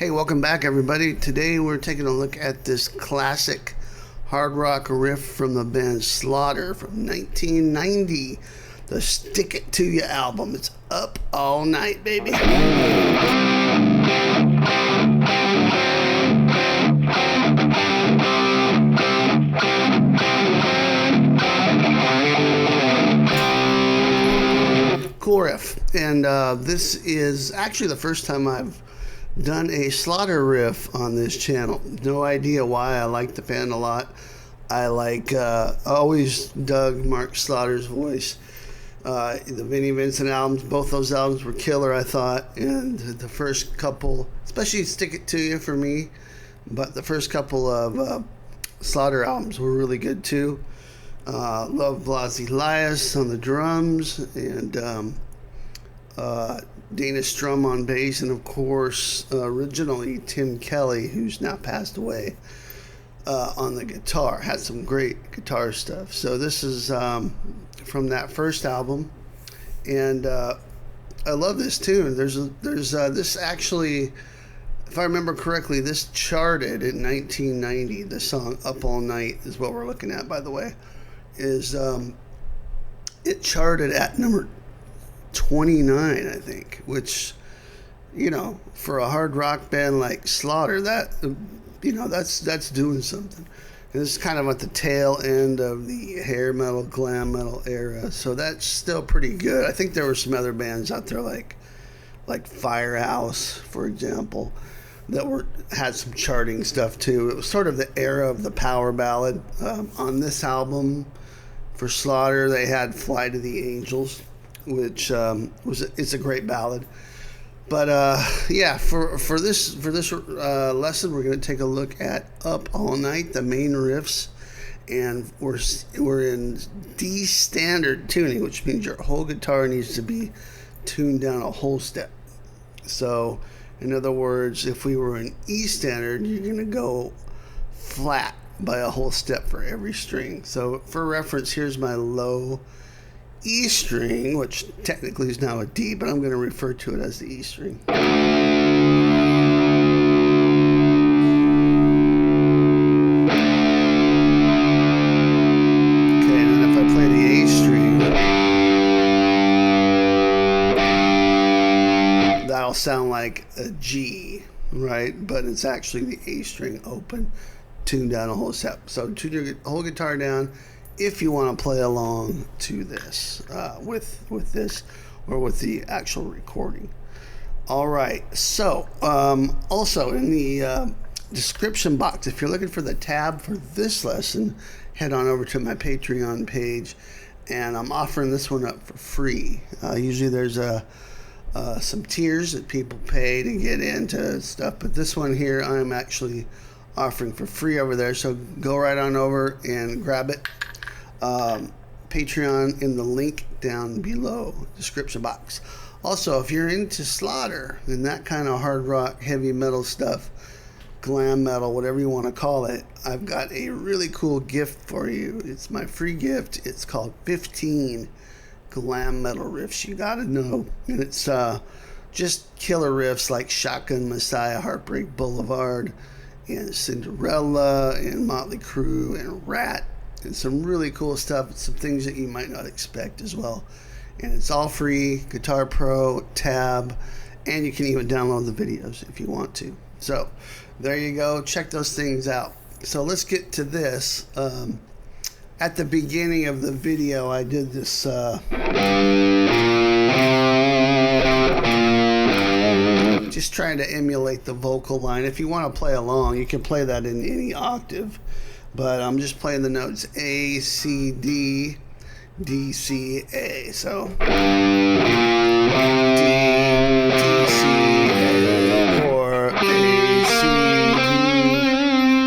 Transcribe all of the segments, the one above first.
Hey, welcome back everybody. Today we're taking a look at this classic hard rock riff from the band Slaughter from 1990, the Stick It To You album. It's Up All Night, baby. Cool riff. And this is actually the first time I've done a Slaughter riff on this channel. No idea why. I like the band a lot. I always dug Mark Slaughter's voice. The Vinnie Vincent albums, both those albums were killer, I thought. And the first couple, especially Stick It To You for me, but the first couple of Slaughter albums were really good too. Love Blas Elias on the drums, and Dana Strum on bass, and of course originally Tim Kelly, who's now passed away, on the guitar. Had some great guitar stuff. So this is from that first album, and I love this tune. There's this actually, if I remember correctly, this charted in 1990. The song Up All Night is what we're looking at, by the way. Is it charted at number 29, I think, which, you know, for a hard rock band like Slaughter, that, you know, that's doing something. And this is kind of at the tail end of the hair metal, glam metal era, so that's still pretty good. I think there were some other bands out there like Firehouse, for example, that had some charting stuff too. It was sort of the era of the power ballad. On this album for Slaughter, they had Fly to the Angels, which it's a great ballad. But yeah, for this lesson, we're going to take a look at Up All Night, the main riffs, and we're in D standard tuning, which means your whole guitar needs to be tuned down a whole step. So in other words, if we were in E standard, you're going to go flat by a whole step for every string. So for reference, here's my low E string, which technically is now a D, but I'm going to refer to it as the E string. Okay, and then if I play the A string, that'll sound like a G, right? But it's actually the A string open, tuned down a whole step. So tune your whole guitar down if you want to play along to this, with this, or with the actual recording. All right, so also in the description box, if you're looking for the tab for this lesson, head on over to my Patreon page, and I'm offering this one up for free. Usually there's some tiers that people pay to get into stuff, but this one here I'm actually offering for free over there, so go right on over and grab it. Patreon in the link down below, description box. Also, if you're into Slaughter and that kind of hard rock, heavy metal stuff, glam metal, whatever you want to call it, I've got a really cool gift for you. It's my free gift. It's called 15 Glam Metal Riffs You Gotta Know. And it's just killer riffs like Shotgun Messiah, Heartbreak Boulevard, and Cinderella, and Motley Crue, and Rat, and some really cool stuff, some things that you might not expect as well. And it's all free, Guitar Pro, tab, and you can even download the videos if you want to. So there you go, check those things out. So let's get to this. At the beginning of the video, I did this just trying to emulate the vocal line. If you want to play along, you can play that in any octave, but I'm just playing the notes A, C, D, D, C, A. So D, D, C, A, or A, C, D,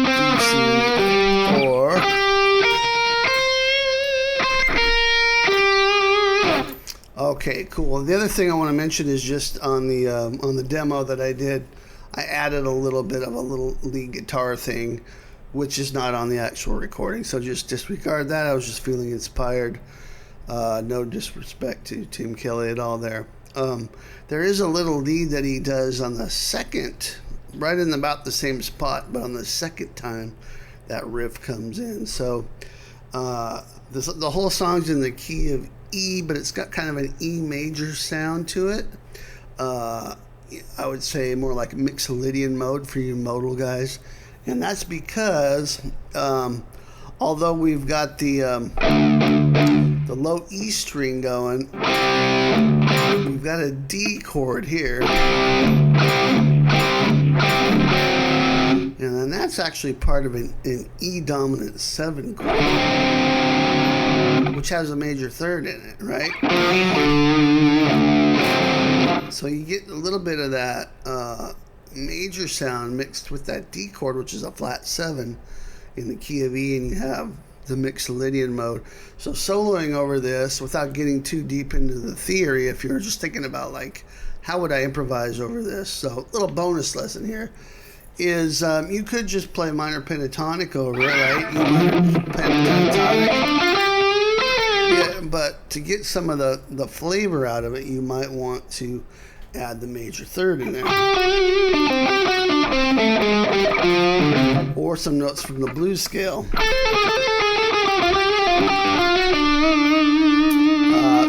D, C, or okay, cool. The other thing I want to mention is just on the demo that I did, I added a little bit of a little lead guitar thing, which is not on the actual recording. So just disregard that. I was just feeling inspired. No disrespect to Tim Kelly at all there. There is a little lead that he does on the second, right in about the same spot, but on the second time that riff comes in. So the whole song's in the key of E, but it's got kind of an E major sound to it. I would say more like Mixolydian mode for you modal guys. And that's because although we've got the low E string going, we've got a D chord here. And then that's actually part of an E dominant 7 chord, which has a major third in it, right? So you get a little bit of that major sound mixed with that D chord, which is a flat 7 in the key of E, and you have the Mixolydian mode. So soloing over this without getting too deep into the theory, if you're just thinking about like, how would I improvise over this? So a little bonus lesson here is you could just play minor pentatonic over it, right? Pentatonic. Yeah, but to get some of the flavor out of it, you might want to add the major third in there. Or some notes from the blues scale.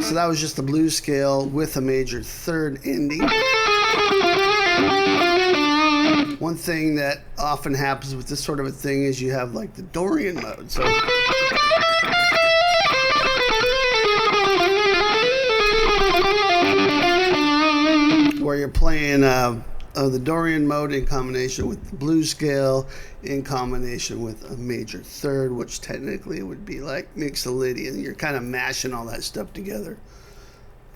So that was just the blues scale with a major third ending. One thing that often happens with this sort of a thing is you have like the Dorian mode. So where you're playing the Dorian mode in combination with the blues scale in combination with a major third, which technically would be like Mixolydian. You're kind of mashing all that stuff together.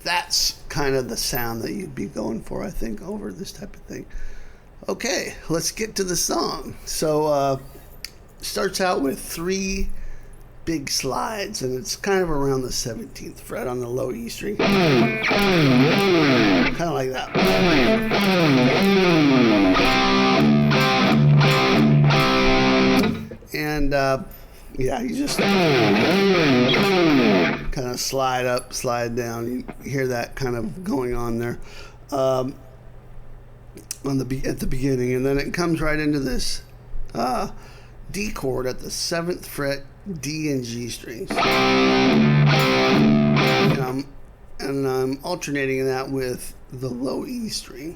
That's kind of the sound that you'd be going for, I think, over this type of thing. Okay, let's get to the song. So starts out with 3 big slides, and it's kind of around the 17th fret on the low E string. Kind of like that. And yeah, you just kind of slide up, slide down. You hear that kind of going on there at the beginning, and then it comes right into this D chord at the 7th fret, D and G strings. And I'm alternating that with the low E string.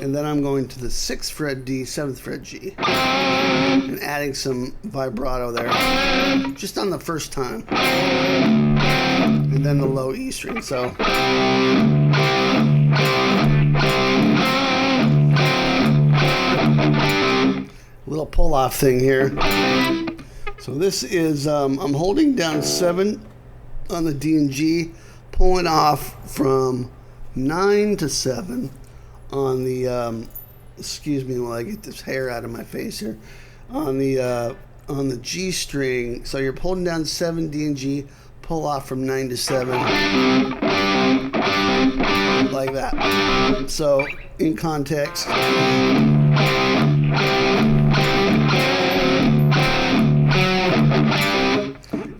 And then I'm going to the 6th fret D, 7th fret G, and adding some vibrato there, just on the first time. And then the low E string. So little pull-off thing here. So this is I'm holding down 7 on the D and G, pulling off from 9 to 7 on the excuse me while I get this hair out of my face here, on the G string. So you're holding down 7 D and G, pull off from 9 to 7 like that. So in context, and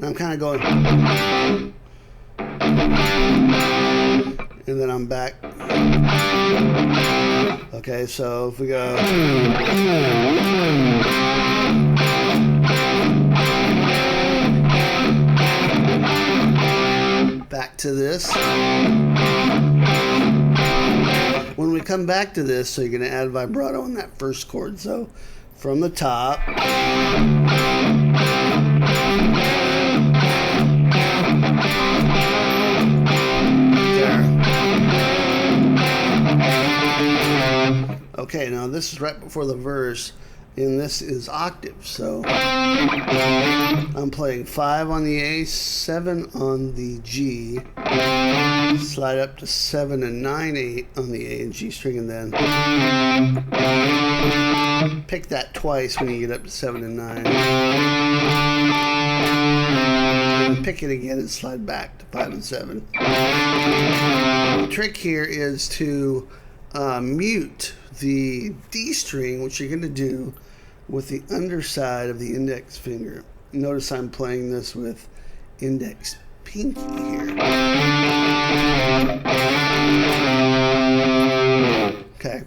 I'm kind of going I'm back. Okay, so if we go. Back to this. When we come back to this, so you're going to add vibrato on that first chord. So from the top. Okay, now this is right before the verse, and this is octaves. So I'm playing 5 on the A, 7 on the G, slide up to 7 and 9, 8 on the A and G string, and then pick that twice when you get up to 7 and 9. And pick it again and slide back to 5 and 7. The trick here is to mute the D string, which you're going to do with the underside of the index finger. Notice I'm playing this with index pinky here. Okay,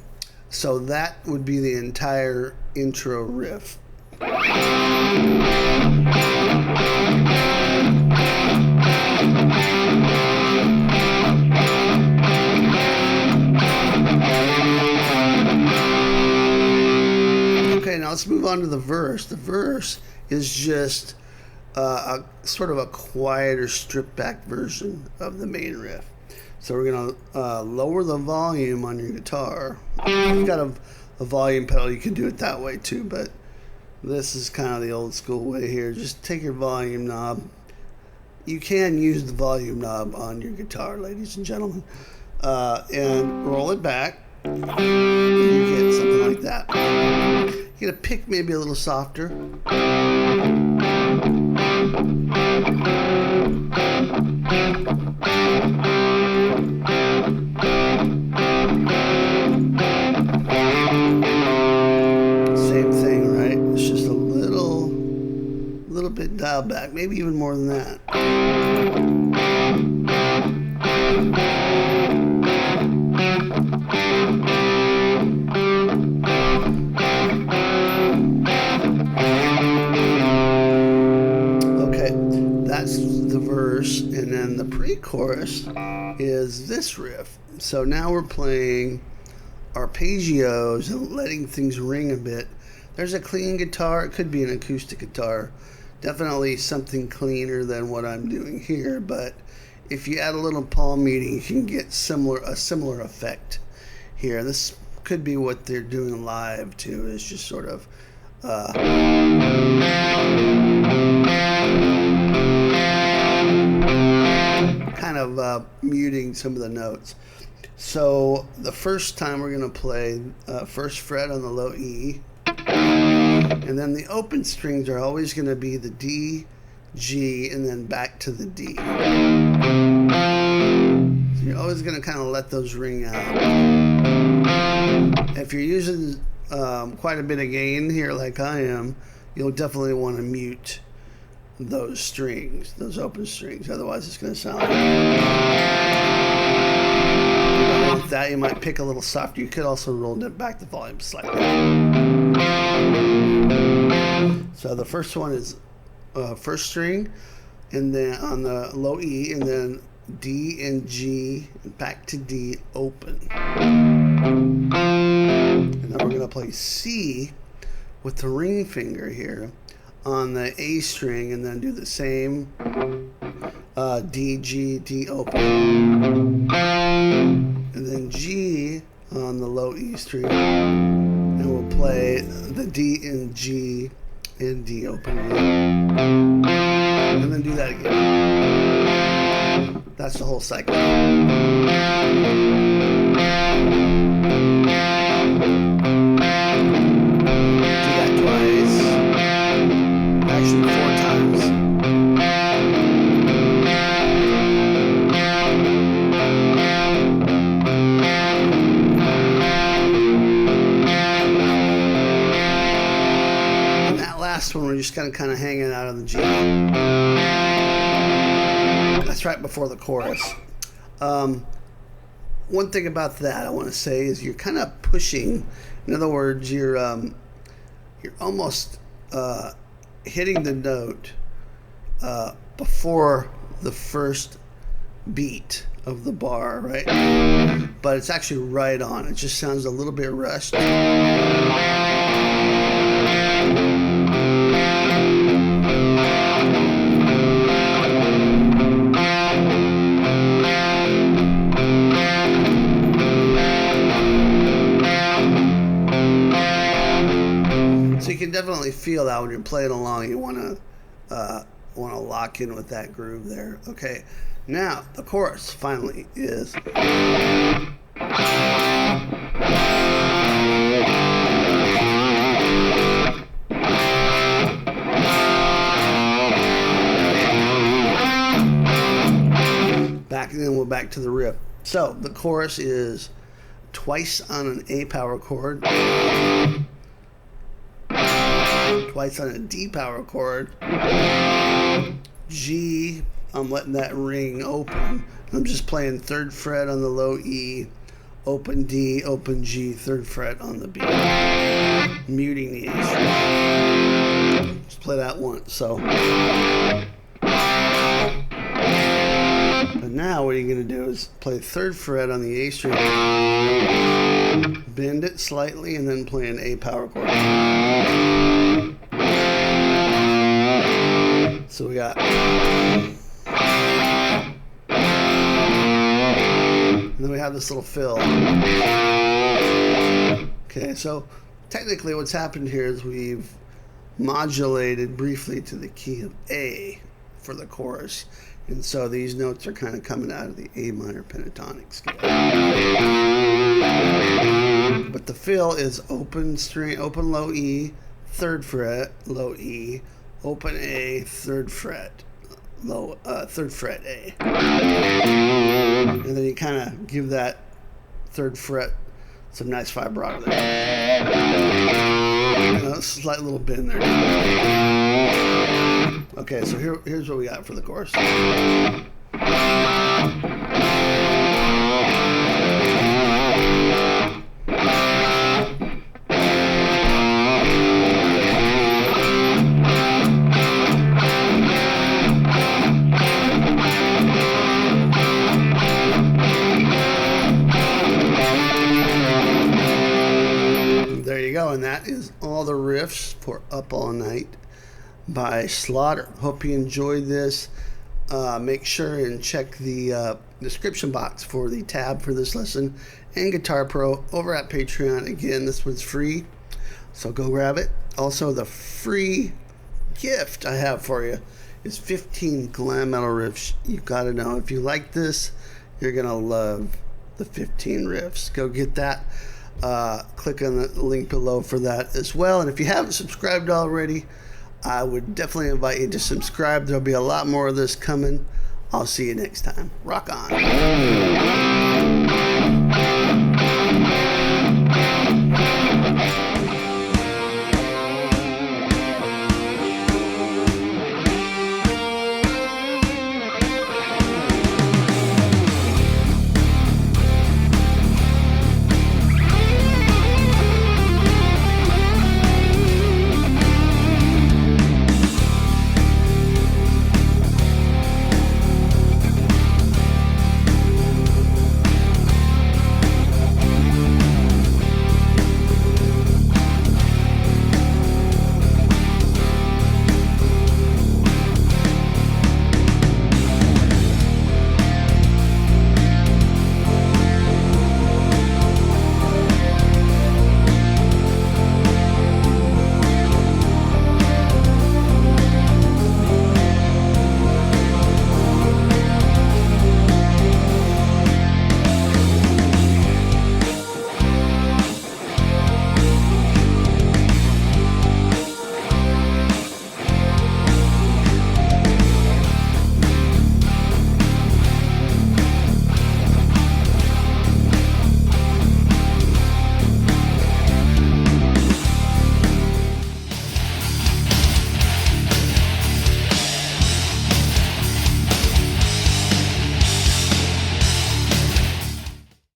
so that would be the entire intro riff. Okay, now let's move on to the verse. The verse is just a sort of a quieter, stripped-back version of the main riff. So we're going to lower the volume on your guitar. If you've got a volume pedal, you can do it that way too, but this is kind of the old school way here. Just take your volume knob. You can use the volume knob on your guitar, ladies and gentlemen, and roll it back. And you get something like that. You're going to pick maybe a little softer. Same thing, right? It's just a little bit dialed back, maybe even more than that. That's the verse, and then the pre-chorus is this riff. So now we're playing arpeggios and letting things ring a bit. There's a clean guitar. It could be an acoustic guitar. Definitely something cleaner than what I'm doing here, but if you add a little palm muting, you can get a similar effect here. This could be what they're doing live too. It's just sort of kind of muting some of the notes. So the first time we're going to play first fret on the low E, and then the open strings are always going to be the D, G, and then back to the D. So you're always going to kind of let those ring out. If you're using quite a bit of gain here like I am, you'll definitely want to mute those strings, those open strings, otherwise it's going to sound like with that. You might pick a little softer. You could also roll it back the volume slightly. So the first one is first string, and then on the low E, and then D and G, and back to D open. And then we're going to play C with the ring finger here on the A string, and then do the same D, G, D open, and then G on the low E string, and we'll play the D and G and D open again, and then do that again. That's the whole cycle. Do that twice. Actually 4 times. And that last one, we're just kind of hanging out on the G. That's right before the chorus. one thing about that I want to say is you're kind of pushing. In other words, you're almost hitting the note before the first beat of the bar, right? But it's actually right on. It just sounds a little bit rushed. So you can definitely feel that when you're playing along. You want to lock in with that groove there. Okay, now the chorus finally is. Then we're back to the riff. So the chorus is twice on an A power chord, twice on a D power chord, G, I'm letting that ring open. I'm just playing 3rd fret on the low E, open D, open G, 3rd fret on the B, muting the A string. Just play that once. So but now what you're going to do is play 3rd fret on the A string, bend it slightly, and then play an A power chord. So we got, and then we have this little fill. Okay, so technically what's happened here is we've modulated briefly to the key of A for the chorus. And so these notes are kind of coming out of the A minor pentatonic scale. But the fill is open string, open low E, 3rd fret, low E, open A, 3rd fret, low 3rd fret A. And then you kind of give that 3rd fret some nice vibrato there. A slight little bend there. Okay, so here's what we got for the chorus. There you go, and that is all the riffs for Up All Night by Slaughter. Hope you enjoyed this. Make sure and check the description box for the tab for this lesson and Guitar Pro over at Patreon. Again, this one's free, so go grab it. Also, the free gift I have for you is 15 glam metal riffs. You've got to know. If you like this, you're going to love the 15 riffs. Go get that. Click on the link below for that as well. And if you haven't subscribed already, I would definitely invite you to subscribe. There'll be a lot more of this coming. I'll see you next time. Rock on.